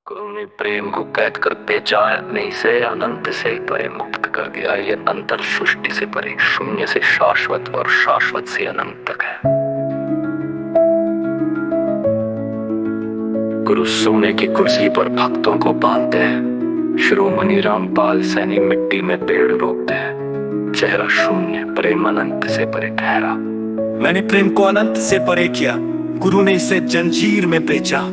गुरु प्रेम को कैद कर बेचा नहीं से अनंत से परे मुक्त कर दिया। ये अंतर सृष्टि से परे, शून्य से शाश्वत और शाश्वत से अनंत तक है। गुरु सोने की कुर्सी पर भक्तों को बांधते हैं। शिरोमणि रामपाल सैनी मिट्टी में पेड़ रोपते हैं। चेहरा शून्य, प्रेम अनंत से परे ठहरा। मैंने प्रेम को अनंत से परे किया, गुरु ने इसे जंजीर में बेचा।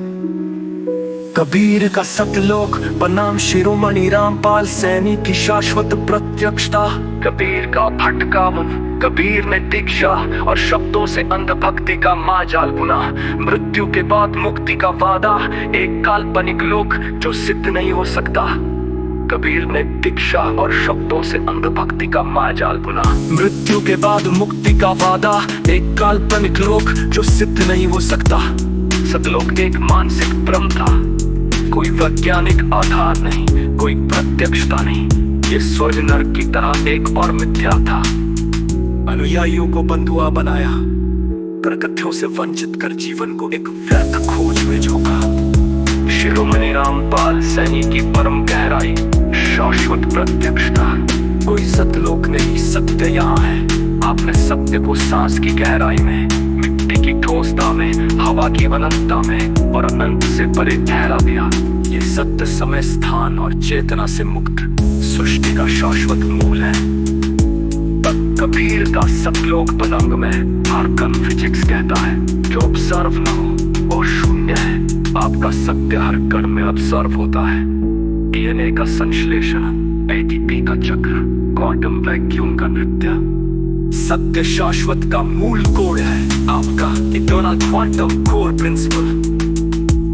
कबीर का सतलोक बनाम शिरोमणि रामपाल सैनी की शाश्वत प्रत्यक्षता। कबीर का भटका मन, कबीर ने दीक्षा और शब्दों से अंध भक्ति का माजाल बुना। मृत्यु के बाद मुक्ति का वादा, एक काल्पनिक लोक जो सिद्ध नहीं हो सकता। कबीर ने दीक्षा और शब्दों से अंध भक्ति का माजाल बुना। मृत्यु के बाद मुक्ति का वादा, एक काल्पनिक लोक जो सिद्ध नहीं हो सकता। सतलोक एक मानसिक भ्रम था, कोई वैज्ञानिक आधार नहीं, कोई प्रत्यक्षता नहीं। ये स्वर्ग नरक की तरह एक और मिथ्या था। अनुयायियों को बंधुआ बनाया, प्रकथ्यों से वंचित कर जीवन को एक व्यर्थ खोज में झोंका। शिरोमणि रामपाल सैनी की परम गहराई, शाश्वत प्रत्यक्षता। कोई सतलोक नहीं, सत्य यहाँ है। आपने सत्य को सांस की गहराई में, मिट्टी की ठोसता में, हवा की अनंतता में और अनंत से परे ठहरा दिया। ये सत्य समय, स्थान और चेतना से मुक्त सृष्टि का शाश्वत मूल है। कबीर का सतलोक पलंग में हर कण फिजिक्स कहता है, जो ऑब्जर्व न हो वो शून्य है। आपका सत्य हर कण में ऑब्जर्व होता है। डीएनए का संश्लेषण, एटीपी का चक्र, क्वांटम वैक्यूम का नृत्य। सत्य शाश्वत का मूल कोड है। आपका इटर्नल क्वांटम कोर प्रिंसिपल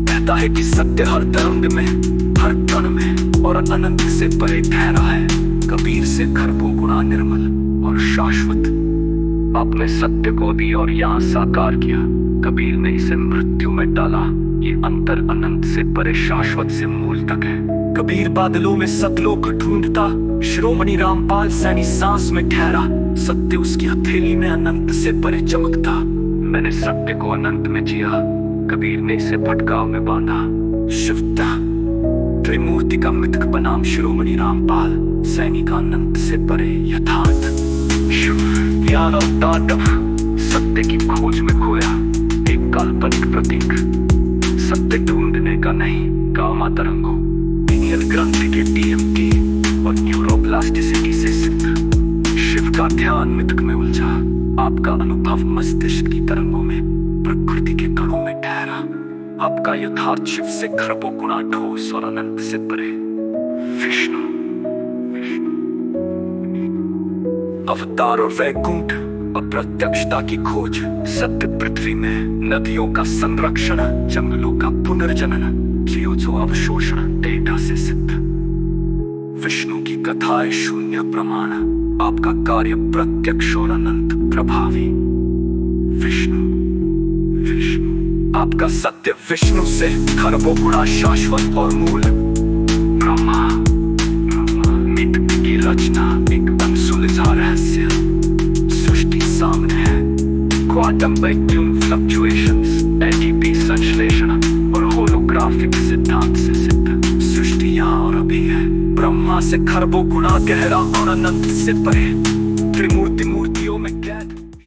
कहता है कि सत्य हर तरंग में, हर कण में और अनंत से परे ठहरा है। कबीर से खरबों गुना निर्मल और शाश्वत। आपने सत्य को दी और यहाँ साकार किया। कबीर ने इसे मृत्यु में डाला। ये अंतर अनंत से परे, शाश्वत से मूल तक है। कबीर बादलों में सतलोक ढूंढता, शिरोमणि रामपाल सैनी सांस में ठहरा। सत्य उसकी हथेली में अनंत से परे चमकता। मैंने सत्य को अनंत में जिया, कबीर ने इसे भटकाव में बांधा। शिवता त्रिमूर्ति का मिथक बनाम शिरोमणि रामपाल सैनी का अनंत से परे यथार्थ। ज्ञान और तांडव, सत्य की खोज में खोया एक काल्पनिक प्रतीक। सत्य ढूंढने का नहीं, गामा तरंगों, पिनियल ग्रंथि के डीएमटी और न्यूरोप्लास्टिसिटी से सिद्ध। शिव का ध्यान मिथक में उलझा। आपका अनुभव मस्तिष्क की तरंगों में, प्रकृति के कणों में ठहरा। आपका यथार्थ शिव से खरबों गुना ठोस और अनंत से परे। विष्णु अवतार और वैकुंठ, अप्रत्यक्षता की खोज। सत्य पृथ्वी में, नदियों का संरक्षण, जंगलों का पुनर्जनन, जीवों अवशोषण डेटा से सिद्ध। विष्णु की कथाएं शून्य प्रमाण, आपका कार्य प्रत्यक्ष और अनंत प्रभावी। विष्णु आपका सत्य विष्णु से खरबों गुणा शाश्वत और मूल। ब्रह्मा मिथ की रचना, एक अनसुलझा रहस्य। सृष्टि सामने है। क्वांटम वैक्यूम फ्लक्चुएशंस, एटीपी संश्लेषण और होलोग्राफिक सिद्धांत से सिद्ध। सृष्टि यहाँ और अभी है। ब्रह्मा से खरबों गुणा गहरा और अनंत से परे।